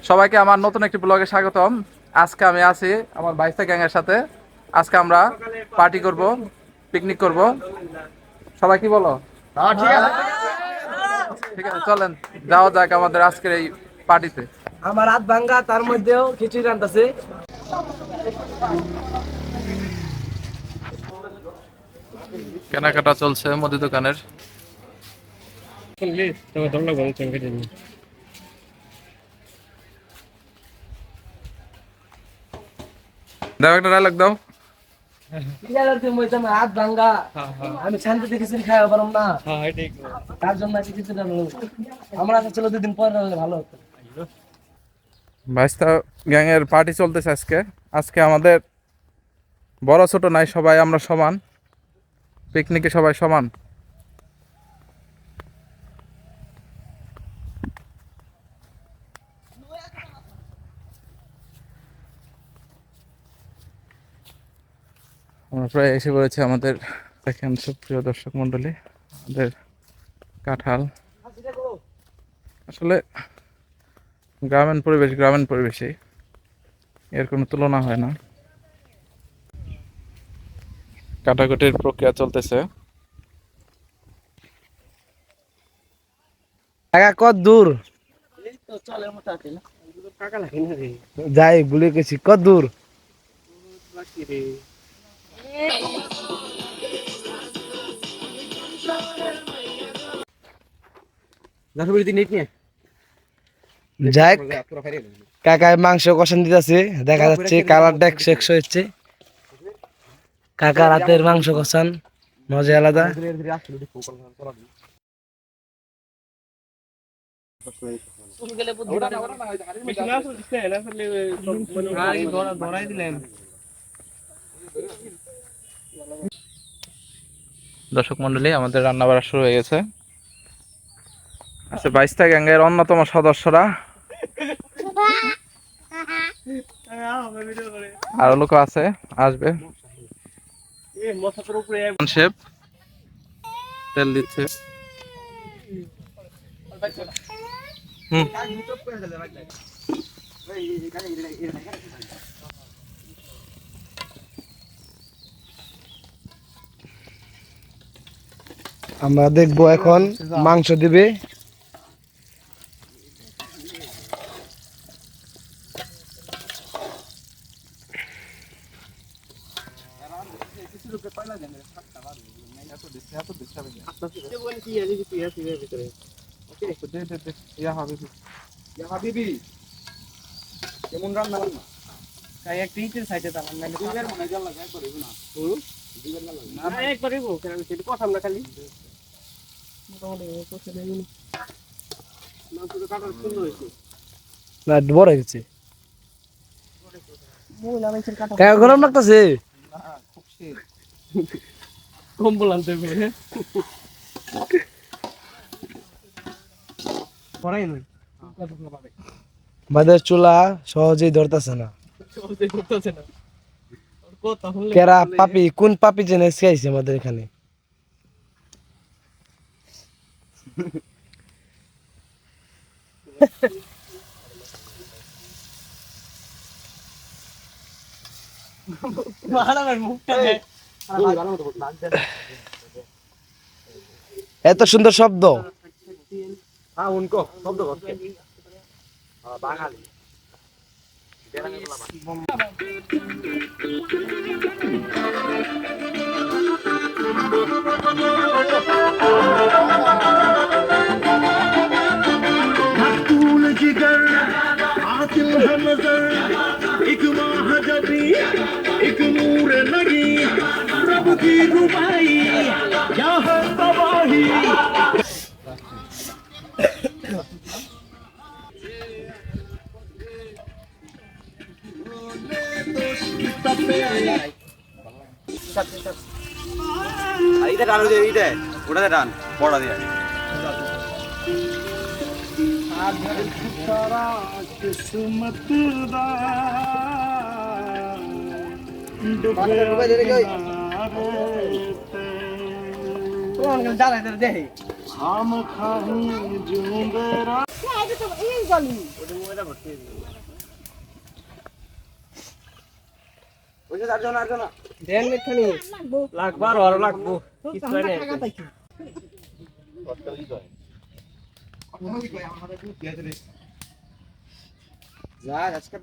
সবাইকে আমার নতুন একটি ব্লগে স্বাগতম। আজকে আমি আছি আমার বাইস্তা গ্যাংয়ের সাথে। আজকে আমরা পার্টি করব, পিকনিক করব। সবাই কি বলো? ঠিক আছে, চলেন যাওয়া যাক আমাদের আজকের এই পার্টিতে। আমার হাত ভাঙ্গা, তার মধ্যেও খিচুড়ি রান্তাছে। কেনাকাটা চলছে মুদি দোকানের। দাও একটা ডায়লগ দাও। হাত ভাঙ্গা, আমি শান্তিতে খিচুড়ি খাওয়া পারলাম না, তার জন্য খিচুড়ি আমরা চলো 2 দিন পরে রান্নালে ভালো হতো। বাইস্তা গ্যাংয়ের পার্টি চলতেছে আজকে। আজকে আমাদের বড় ছোট নাই, সবাই আমরা সমান। পিকনিকে সবাই সমান। আমরা প্রায় এসে পড়েছি আমাদের, দেখেন সুপ্রিয় দর্শক মন্ডলী, আমাদের কাঁঠাল। আসলে গ্রামীণ পরিবেশে এর কোনো তুলনা হয় না। কাটাকুটির প্রক্রিয়া চলতেছে। কত দূর যাই বলে গেছি, কত দূর যাই। কাকায় মাংস কষান দিতেছে, দেখা যাচ্ছে কালারটা 100 হচ্ছে। কাকার হাতের মাংস কষান মজা আলাদা। দর্শক মন্ডলী, আমাদের রান্না বাড়া শুরু হয়ে গেছে। আচ্ছা, বাইস্তা গ্যাংয়ের অন্যতম সদস্যরা আরো লোক আছে, আসবে। শেফ তেল দিচ্ছে। আমরা দেখবো এখন মাংস দিবে। কেমন রান্না বান্না? বড় হয়ে গেছে, গরম লাগতেছে। কম্বল আনতে আমাদের চুলা সহজেই ধরতেছে না। কেরা পাপি, কোন পাপি জেনে শিখাইছে আমাদের এখানে। এত সুন্দর শব্দ। বাঙালি आतिल है नजर एक महाजबी एक नूर लगी प्रभु की रुबाई क्या है तबाही इधर डालो, इधर उड़ा दे, डाल बड़ा दिया किस्मत हम खाही দেন এখানে লাগবার আর লাগবো কিছু নাই যা আজকে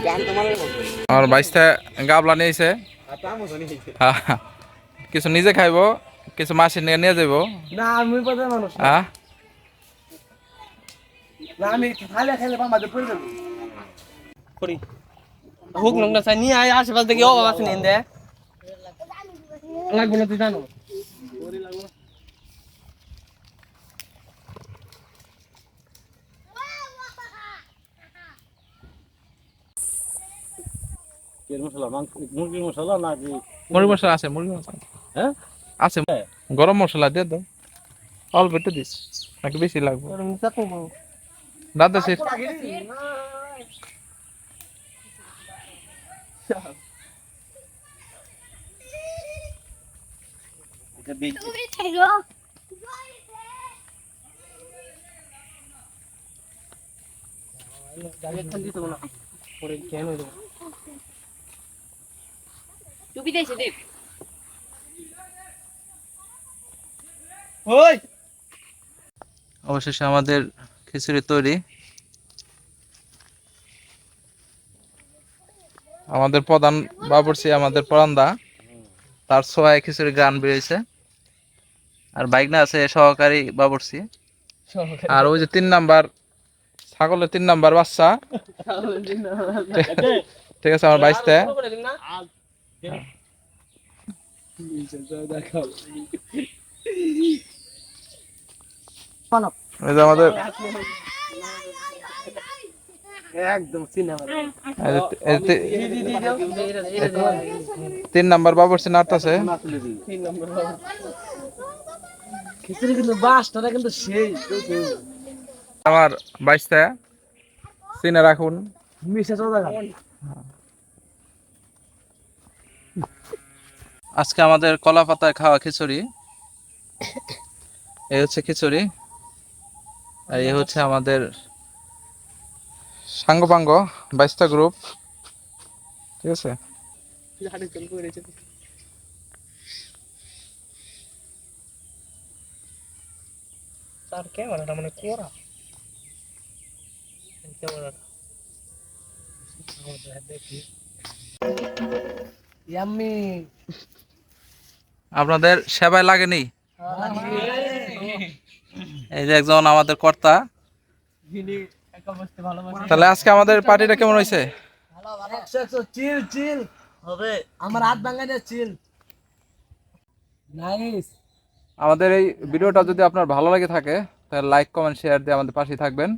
গান তোমার আমার বাইশটা গাবলা নিয়েছে হ্যাঁ, কিছু নিজে খাইবো কিছু মাসি নিয়ে নিয়ে যাবো না আমি প্রধান মানুষ না। হ্যাঁ না আমি খালে খালে বামাদের পড়ে যাবো করি হুক নোংরা চাই নিয়ে আয় আশেপাশ দেখি অভাব আছে নিন দে লাগবে না তুই জানো মুরগির মশলা নাকি মুরগি মশলা আছে মুরগি মশলা হ্যাঁ আছে গরম মশলা দিয়ে দাও অল্প একটু দিস নাকি বেশি লাগবে দাদা সে অবশেষে আমাদের খিচুড়ি তৈরি আমাদের প্রধান বাবুর্চি আমাদের পরান্দা তার ছোঁয়ায় খিচুড়ি গান বেরিয়েছে আর বাইকনা আছে সহকারী বাবুর্চি আর ওই যে 3 নাম্বার ছাগলের 3 নাম্বার বাচ্চা ঠিক আছে আমার বাইশটা এই যে আমাদের একদম সিনেমা এই যে 3 নাম্বার বাবুর্চি নাড়তাছে খিচুড়ি কিন্তু বাসটা কিন্তু সেই আমার বাইশটা চিনে রাখুন মিশে চলে আজকে আমাদের কলা পাতায় খাওয়া খিচুড়ি এই হচ্ছে খিচুড়ি আর এই হচ্ছে আমাদের সাঙ্গপাঙ্গ 22টা গ্রুপ ঠিক আছে তার ক্যামেরাটা মানে কোরা ক্যামেরাটা দেখি ইয়াম্মি আপনাদের সেবায় লাগেনি এই যে একজন আমাদের কর্তা তাহলে আজকে আমাদের পার্টিটা কেমন হয়েছে চিল চিল হবে আমার হাত ভাঙা যায় চিল নাইস আমাদের এই ভিডিওটা যদি আপনার ভালো লাগে থাকে তাহলে লাইক কমেন্ট শেয়ার দিয়ে আমাদের পাশে থাকবেন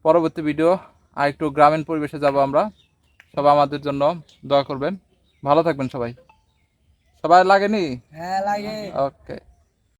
পরবর্তী ভিডিও আর একটু গ্রামীণ পরিবেশে যাব আমরা সবাই আমাদের জন্য দোয়া করবেন ভালো থাকবেন সবাই সবাই লাগেনি হ্যাঁ লাগে ওকে